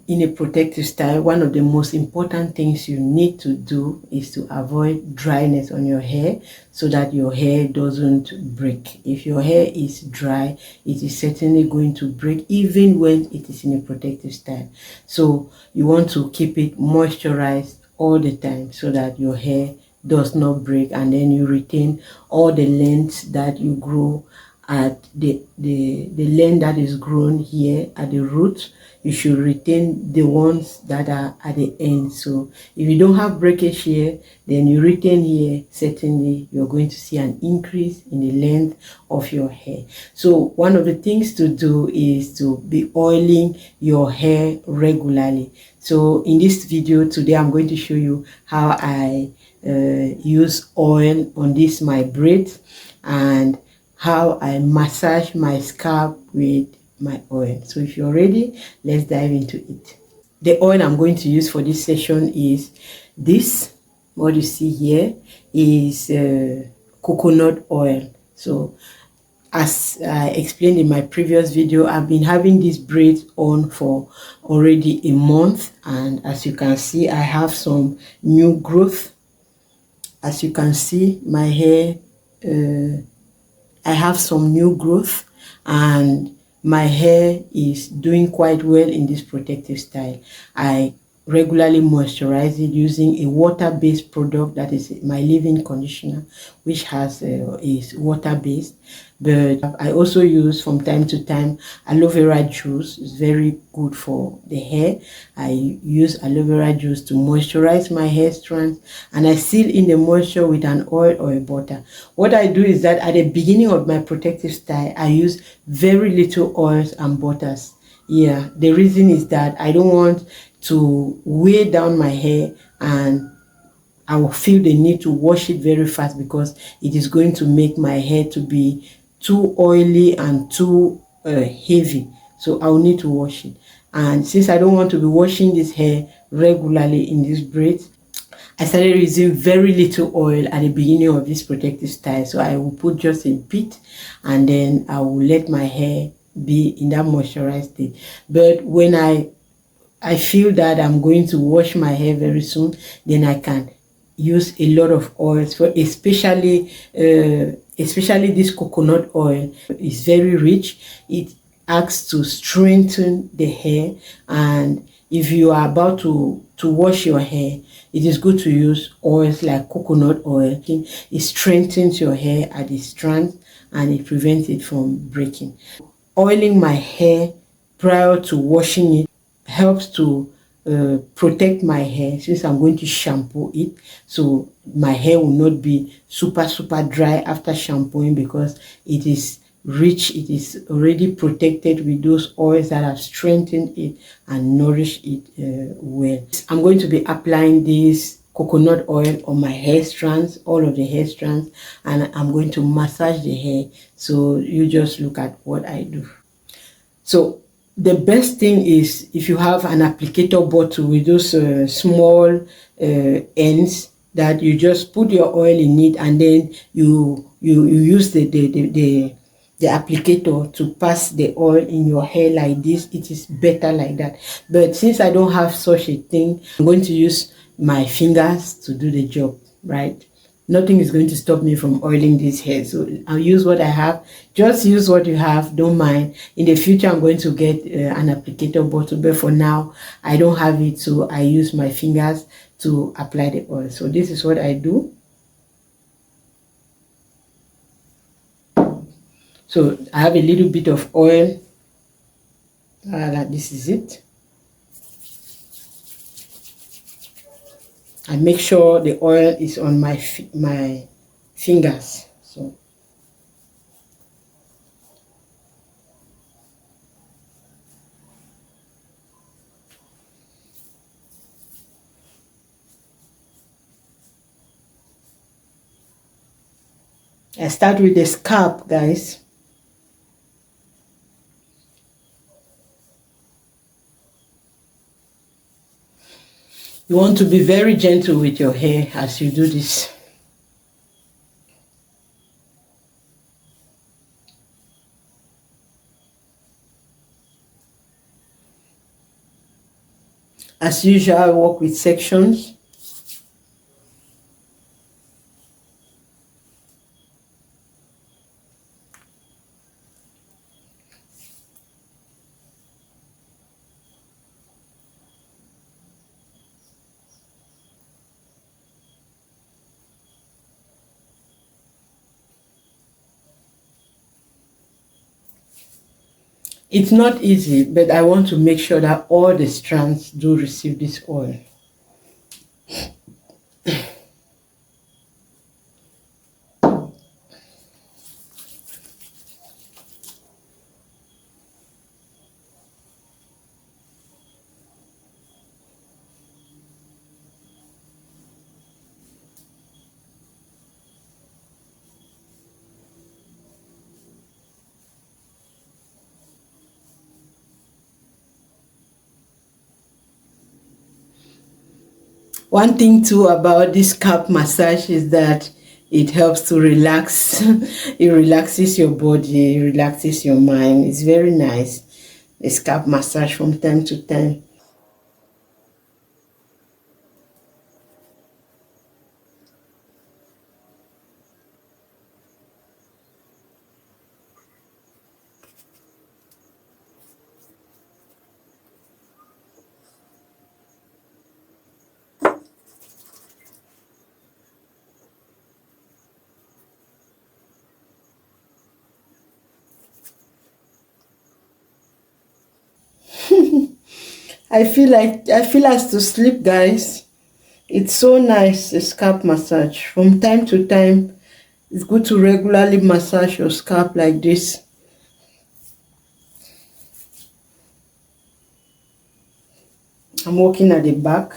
in a protective style, one of the most important things you need to do is to avoid dryness on your hair so that your hair doesn't break. If your hair is dry, it is certainly going to break even when it is in a protective style. So you want to keep it moisturized all the time so that your hair does not break, and then you retain all the length that you grow at the length that is grown here at the root. You should retain the ones that are at the end. So if you don't have breakage here, then you retain here, certainly you're going to see an increase in the length of your hair. So one of the things to do is to be oiling your hair regularly. So in this video today, I'm going to show you how I use oil on this my braids, and how I massage my scalp with my oil. So if you're ready, let's dive into it. The oil I'm going to use for this session is this. What you see here is coconut oil. So as I explained in my previous video, I've been having these braids on for already a month, and as you can see, I have some new growth. As you can see, my hair, I have some new growth, and my hair is doing quite well in this protective style. I regularly moisturize it using a water-based product, that is my leave-in conditioner, which has is water-based. But I also use from time to time aloe vera juice. It's very good for the hair. I use aloe vera juice to moisturize my hair strands, and I seal in the moisture with an oil or a butter. What I do is that at the beginning of my protective style, I use very little oils and butters. Yeah, the reason is that I don't want to weigh down my hair, and I will feel the need to wash it very fast, because it is going to make my hair to be too oily and too heavy. So I will need to wash it. And since I don't want to be washing this hair regularly in this braids, I started using very little oil at the beginning of this protective style. So I will put just a bit, and then I will let my hair be in that moisturized state. But when I feel that I'm going to wash my hair very soon, then I can use a lot of oils, for especially this coconut oil. It's very rich. It acts to strengthen the hair, and if you are about to wash your hair, it is good to use oils like coconut oil. It strengthens your hair at the strands, and it prevents it from breaking. Oiling my hair prior to washing it helps to protect my hair, since I'm going to shampoo it. So my hair will not be super dry after shampooing, because it is rich, it is already protected with those oils that have strengthened it and nourished it well. I'm going to be applying this coconut oil on my hair strands, all of the hair strands, and I'm going to massage the hair. So you just look at what I do. So the best thing is if you have an applicator bottle with those small ends, that you just put your oil in it, and then you use the applicator to pass the oil in your hair like this. It is better like that. But since I don't have such a thing, I'm going to use my fingers to do the job, right? Nothing is going to stop me from oiling this hair. So I'll use what I have. Just use what you have, don't mind. In the future, I'm going to get an applicator bottle, but for now, I don't have it, so I use my fingers to apply the oil. So this is what I do. So I have a little bit of oil. This is it. I make sure the oil is on my fingers. So I start with the scalp, guys. You want to be very gentle with your hair as you do this. As usual, I work with sections. It's not easy, but I want to make sure that all the strands do receive this oil. One thing too about this scalp massage is that it helps to relax. It relaxes your body, it relaxes your mind. It's very nice. The scalp massage from time to time. I feel as to sleep, guys. It's so nice, the scalp massage. From time to time, it's good to regularly massage your scalp like this. I'm working at the back.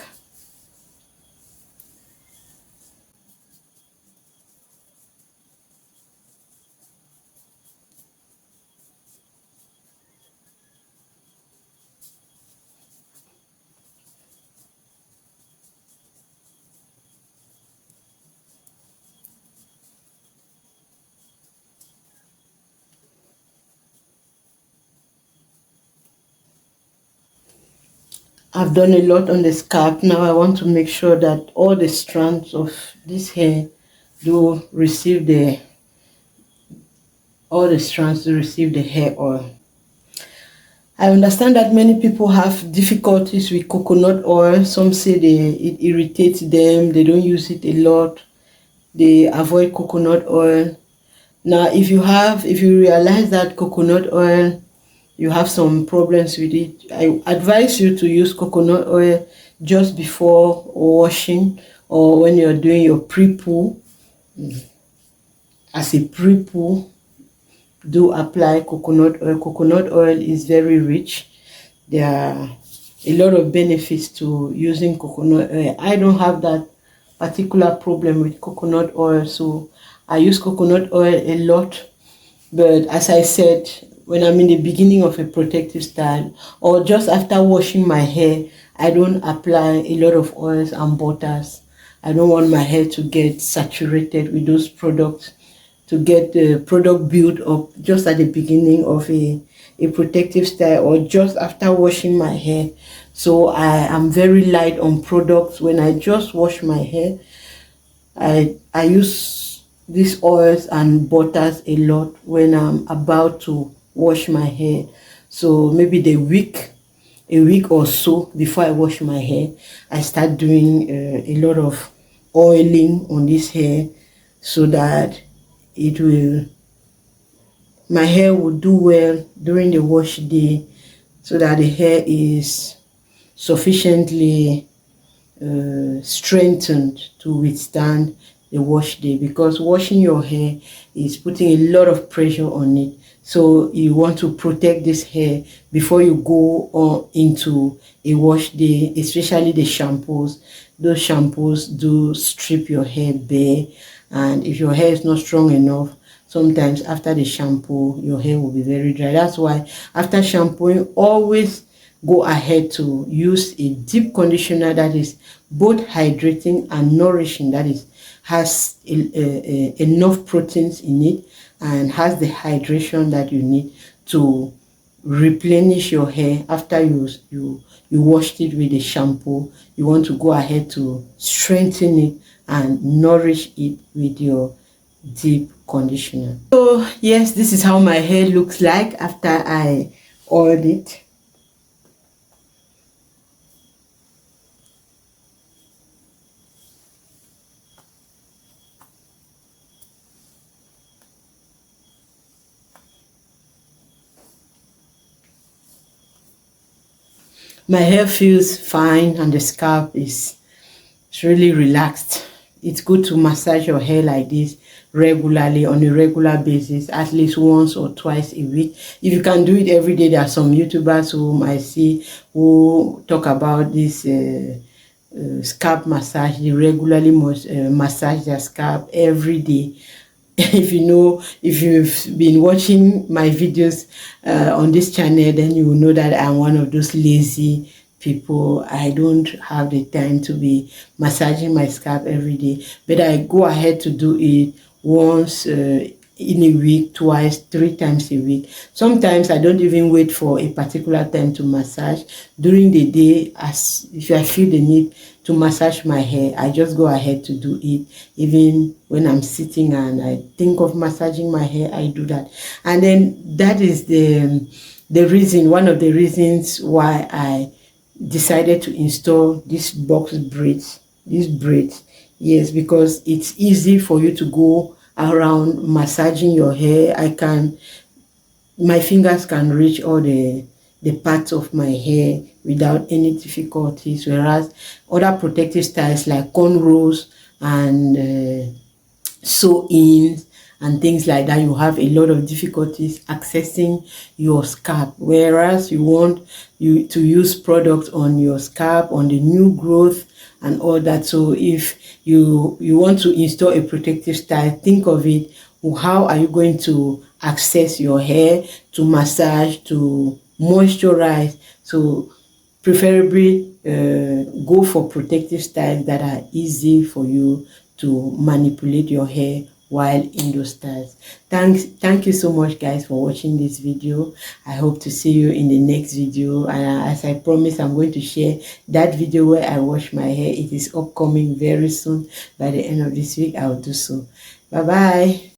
I've done a lot on the scalp. Now I want to make sure that all the strands of this hair do receive all the strands to receive the hair oil. I understand that many people have difficulties with coconut oil. Some say it irritates them, they don't use it a lot, they avoid coconut oil. Now if you realize that coconut oil, you have some problems with it, I advise you to use coconut oil just before washing or when you're doing your pre-poo. As a pre-poo, do apply coconut oil. Coconut oil is very rich. There are a lot of benefits to using coconut oil. I don't have that particular problem with coconut oil, so I use coconut oil a lot. But as I said, when I'm in the beginning of a protective style or just after washing my hair, I don't apply a lot of oils and butters. I don't want my hair to get saturated with those products, to get the product build up just at the beginning of a protective style or just after washing my hair. So I am very light on products. When I just wash my hair, I use these oils and butters a lot when I'm about to wash my hair. So maybe a week or so before I wash my hair, I start doing a lot of oiling on this hair so that my hair will do well during the wash day, so that the hair is sufficiently strengthened to withstand the wash day, because washing your hair is putting a lot of pressure on it. So you want to protect this hair before you go on into a wash day, especially the shampoos. Those shampoos do strip your hair bare, and if your hair is not strong enough, sometimes after the shampoo your hair will be very dry. That's why after shampooing, always go ahead to use a deep conditioner that is both hydrating and nourishing, that is has enough proteins in it and has the hydration that you need to replenish your hair after you washed it with the shampoo. You want to go ahead to strengthen it and nourish it with your deep conditioner. So yes, this is how my hair looks like after I oiled it. My hair feels fine and the scalp is really relaxed. It's good to massage your hair like this regularly, on a regular basis, at least once or twice a week. If you can do it every day, there are some YouTubers whom I see who talk about this scalp massage. They regularly massage their scalp every day. If you've been watching my videos on this channel, then you will know that I'm one of those lazy people. I don't have the time to be massaging my scalp every day, but I go ahead to do it once in a week, twice, 3 times a week. Sometimes I don't even wait for a particular time to massage. During the day, as if I feel the need to massage my hair, I just go ahead to do it. Even when I'm sitting and I think of massaging my hair, I do that. And then that is the reason, one of the reasons why I decided to install this box braids, these braids. Yes, because it's easy for you to go around massaging your hair. My fingers can reach all the parts of my hair without any difficulties, whereas other protective styles like cornrows and sew-ins and things like that, you have a lot of difficulties accessing your scalp, whereas you want you to use products on your scalp, on the new growth and all that. So if you want to install a protective style, think of it, how are you going to access your hair, to massage, to moisturize? So preferably go for protective styles that are easy for you to manipulate your hair while in those styles. Thank you so much, guys, for watching this video. I hope to see you in the next video, and as I promised, I'm going to share that video where I wash my hair. It is upcoming very soon. By the end of this week, I'll do so. Bye bye.